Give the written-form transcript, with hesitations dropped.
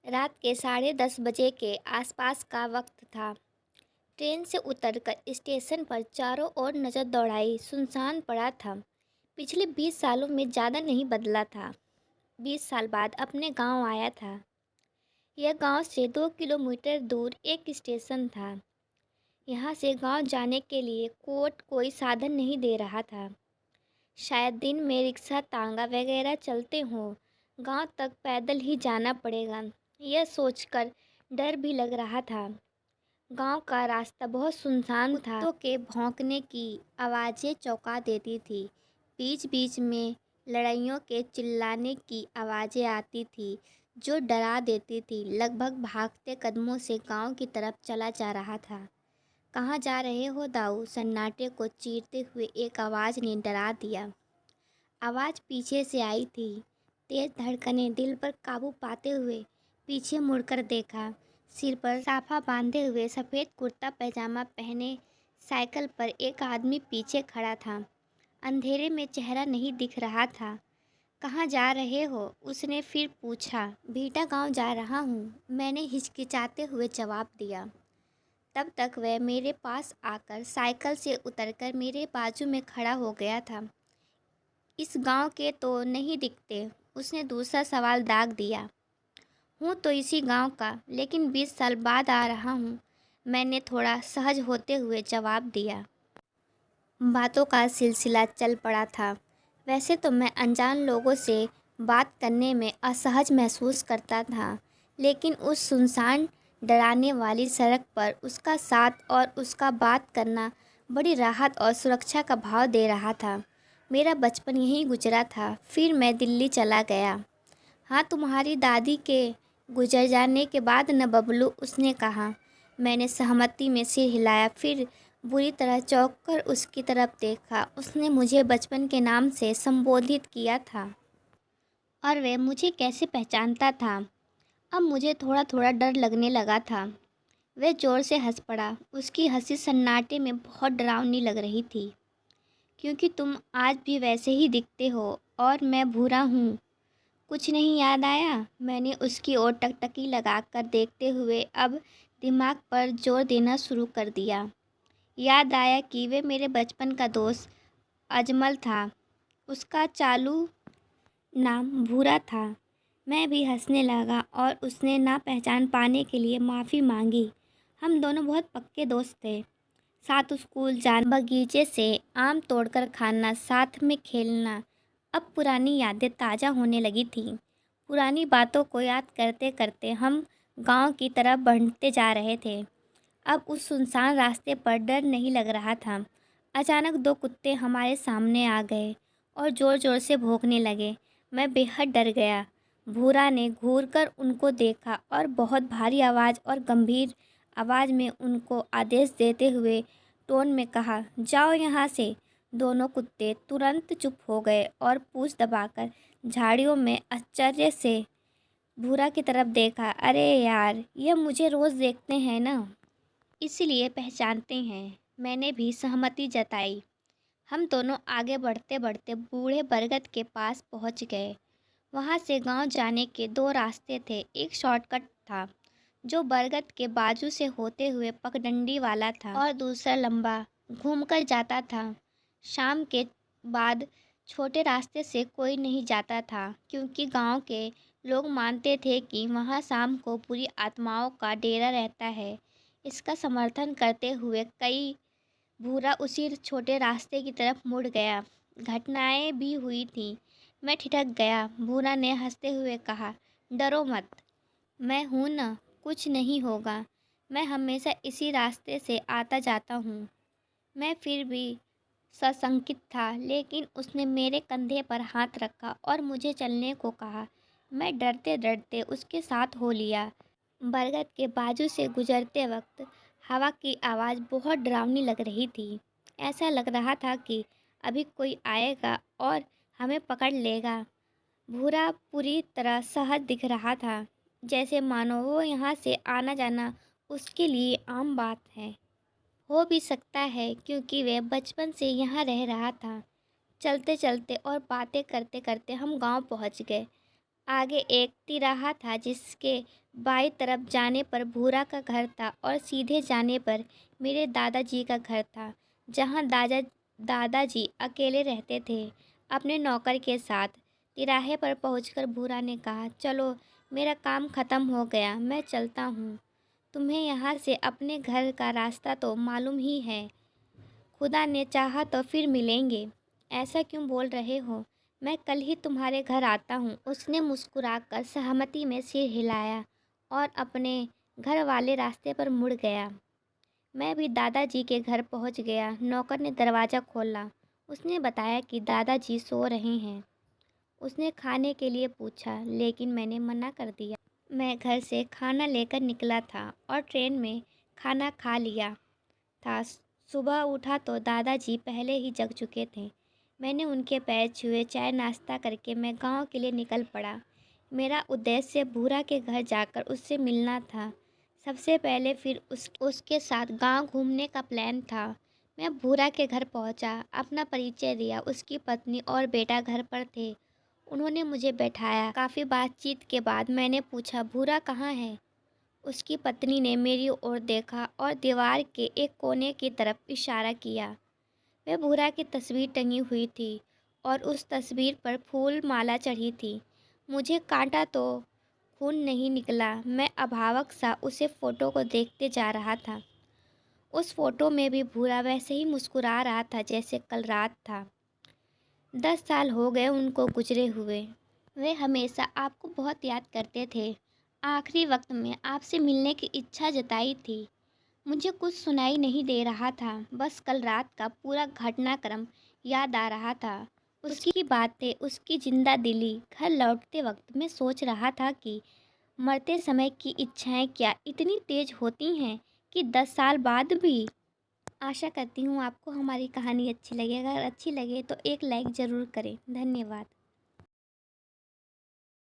रात के 10:30 बजे के आसपास का वक्त था। ट्रेन से उतरकर स्टेशन पर चारों ओर नज़र दौड़ाई। सुनसान पड़ा था। पिछले 20 सालों में ज़्यादा नहीं बदला था। 20 साल बाद अपने गांव आया था। यह गांव से 2 किलोमीटर दूर एक स्टेशन था। यहाँ से गांव जाने के लिए कोई साधन नहीं दे रहा था। शायद दिन में रिक्शा तांगा वगैरह चलते हों। गांव तक पैदल ही जाना पड़ेगा, यह सोचकर डर भी लग रहा था। गांव का रास्ता बहुत सुनसान था। कुत्तों के भौंकने की आवाज़ें चौंका देती थी। बीच बीच में लड़ाइयों के चिल्लाने की आवाज़ें आती थी जो डरा देती थी। लगभग भागते कदमों से गांव की तरफ चला जा रहा था। कहाँ जा रहे हो दाऊ? सन्नाटे को चीरते हुए एक आवाज़ ने डरा दिया। आवाज़ पीछे से आई थी। तेज धड़कनें। दिल पर काबू पाते हुए पीछे मुड़कर देखा। सिर पर साफा बांधे हुए सफ़ेद कुर्ता पैजामा पहने साइकिल पर एक आदमी पीछे खड़ा था। अंधेरे में चेहरा नहीं दिख रहा था। कहाँ जा रहे हो? उसने फिर पूछा। भीटा गांव जा रहा हूँ, मैंने हिचकिचाते हुए जवाब दिया। तब तक वह मेरे पास आकर साइकिल से उतरकर मेरे बाजू में खड़ा हो गया था। इस गांव के तो नहीं दिखते? उसने दूसरा सवाल दाग दिया। हूँ तो इसी गांव का, लेकिन 20 साल बाद आ रहा हूँ, मैंने थोड़ा सहज होते हुए जवाब दिया। बातों का सिलसिला चल पड़ा था। वैसे तो मैं अनजान लोगों से बात करने में असहज महसूस करता था, लेकिन उस सुनसान डराने वाली सड़क पर उसका साथ और उसका बात करना बड़ी राहत और सुरक्षा का भाव दे रहा था। मेरा बचपन यहीं गुजरा था, फिर मैं दिल्ली चला गया। हाँ, तुम्हारी दादी के गुजर जाने के बाद न बबलू? उसने कहा। मैंने सहमति में सिर हिलाया, फिर बुरी तरह चौंक कर उसकी तरफ देखा। उसने मुझे बचपन के नाम से संबोधित किया था और वह मुझे कैसे पहचानता था। अब मुझे थोड़ा थोड़ा डर लगने लगा था। वह ज़ोर से हंस पड़ा। उसकी हंसी सन्नाटे में बहुत डरावनी लग रही थी। क्योंकि तुम आज भी वैसे ही दिखते हो और मैं भूरा हूँ। कुछ नहीं याद आया? मैंने उसकी ओर टकटकी लगाकर देखते हुए अब दिमाग पर जोर देना शुरू कर दिया। याद आया कि वे मेरे बचपन का दोस्त अजमल था। उसका चालू नाम भूरा था। मैं भी हंसने लगा और उसने ना पहचान पाने के लिए माफ़ी मांगी। हम दोनों बहुत पक्के दोस्त थे। साथ स्कूल जाना, बगीचे से आम तोड़कर खाना, साथ में खेलना। अब पुरानी यादें ताज़ा होने लगी थीं। पुरानी बातों को याद करते करते हम गांव की तरफ बढ़ते जा रहे थे। अब उस सुनसान रास्ते पर डर नहीं लग रहा था। अचानक दो कुत्ते हमारे सामने आ गए और ज़ोर ज़ोर से भौंकने लगे। मैं बेहद डर गया। भूरा ने घूरकर उनको देखा और बहुत भारी आवाज़ और गंभीर आवाज़ में उनको आदेश देते हुए टोन में कहा, जाओ यहाँ से। दोनों कुत्ते तुरंत चुप हो गए और पूंछ दबाकर झाड़ियों में आश्चर्य से भूरा की तरफ देखा। अरे यार, यह मुझे रोज़ देखते हैं ना, इसलिए पहचानते हैं। मैंने भी सहमति जताई। हम दोनों आगे बढ़ते बढ़ते बूढ़े बरगद के पास पहुंच गए। वहां से गांव जाने के दो रास्ते थे। एक शॉर्टकट था जो बरगद के बाजू से होते हुए पगडंडी वाला था और दूसरा लंबा घूमकर जाता था। शाम के बाद छोटे रास्ते से कोई नहीं जाता था, क्योंकि गांव के लोग मानते थे कि वहां शाम को बुरी आत्माओं का डेरा रहता है। इसका समर्थन करते हुए कई भूरा उसी छोटे रास्ते की तरफ मुड़ गया। घटनाएं भी हुई थीं। मैं ठिठक गया। भूरा ने हंसते हुए कहा, डरो मत, मैं हूं ना, कुछ नहीं होगा। मैं हमेशा इसी रास्ते से आता जाता हूँ। मैं फिर भी सशंकित था, लेकिन उसने मेरे कंधे पर हाथ रखा और मुझे चलने को कहा। मैं डरते डरते उसके साथ हो लिया। बरगद के बाजू से गुजरते वक्त हवा की आवाज़ बहुत डरावनी लग रही थी। ऐसा लग रहा था कि अभी कोई आएगा और हमें पकड़ लेगा। भूरा पूरी तरह सहज दिख रहा था, जैसे मानो वो यहाँ से आना जाना उसके लिए आम बात है। हो भी सकता है, क्योंकि वह बचपन से यहाँ रह रहा था। चलते चलते और बातें करते करते हम गांव पहुँच गए। आगे एक तिराहा था जिसके बाईं तरफ जाने पर भूरा का घर था और सीधे जाने पर मेरे दादाजी का घर था, जहाँ दादाजी अकेले रहते थे अपने नौकर के साथ। तिराहे पर पहुंचकर भूरा ने कहा, चलो मेरा काम ख़त्म हो गया, मैं चलता हूँ। तुम्हें यहाँ से अपने घर का रास्ता तो मालूम ही है। खुदा ने चाहा तो फिर मिलेंगे। ऐसा क्यों बोल रहे हो? मैं कल ही तुम्हारे घर आता हूँ। उसने मुस्कुराकर सहमति में सिर हिलाया और अपने घर वाले रास्ते पर मुड़ गया। मैं भी दादाजी के घर पहुँच गया। नौकर ने दरवाज़ा खोला। उसने बताया कि दादाजी सो रहे हैं। उसने खाने के लिए पूछा, लेकिन मैंने मना कर दिया। मैं घर से खाना लेकर निकला था और ट्रेन में खाना खा लिया था। सुबह उठा तो दादाजी पहले ही जग चुके थे। मैंने उनके पैर छुए, चाय नाश्ता करके मैं गांव के लिए निकल पड़ा। मेरा उद्देश्य भूरा के घर जाकर उससे मिलना था सबसे पहले, फिर उसके साथ गांव घूमने का प्लान था। मैं भूरा के घर पहुंचा, अपना परिचय दिया। उसकी पत्नी और बेटा घर पर थे। उन्होंने मुझे बैठाया। काफ़ी बातचीत के बाद मैंने पूछा, भूरा कहाँ है? उसकी पत्नी ने मेरी ओर देखा और दीवार के एक कोने की तरफ इशारा किया। वह भूरा की तस्वीर टंगी हुई थी और उस तस्वीर पर फूल माला चढ़ी थी। मुझे कांटा तो खून नहीं निकला। मैं अभावक सा उसे फ़ोटो को देखते जा रहा था। उस फोटो में भी भूरा वैसे ही मुस्कुरा रहा था जैसे कल रात था। 10 साल हो गए उनको गुजरे हुए। वे हमेशा आपको बहुत याद करते थे। आखिरी वक्त में आपसे मिलने की इच्छा जताई थी। मुझे कुछ सुनाई नहीं दे रहा था, बस कल रात का पूरा घटनाक्रम याद आ रहा था। उसकी बातें, उसकी जिंदा दिली। घर लौटते वक्त मैं सोच रहा था कि मरते समय की इच्छाएं क्या इतनी तेज होती हैं कि 10 साल बाद भी। आशा करती हूँ आपको हमारी कहानी अच्छी लगे। अगर अच्छी लगे तो एक लाइक ज़रूर करें। धन्यवाद।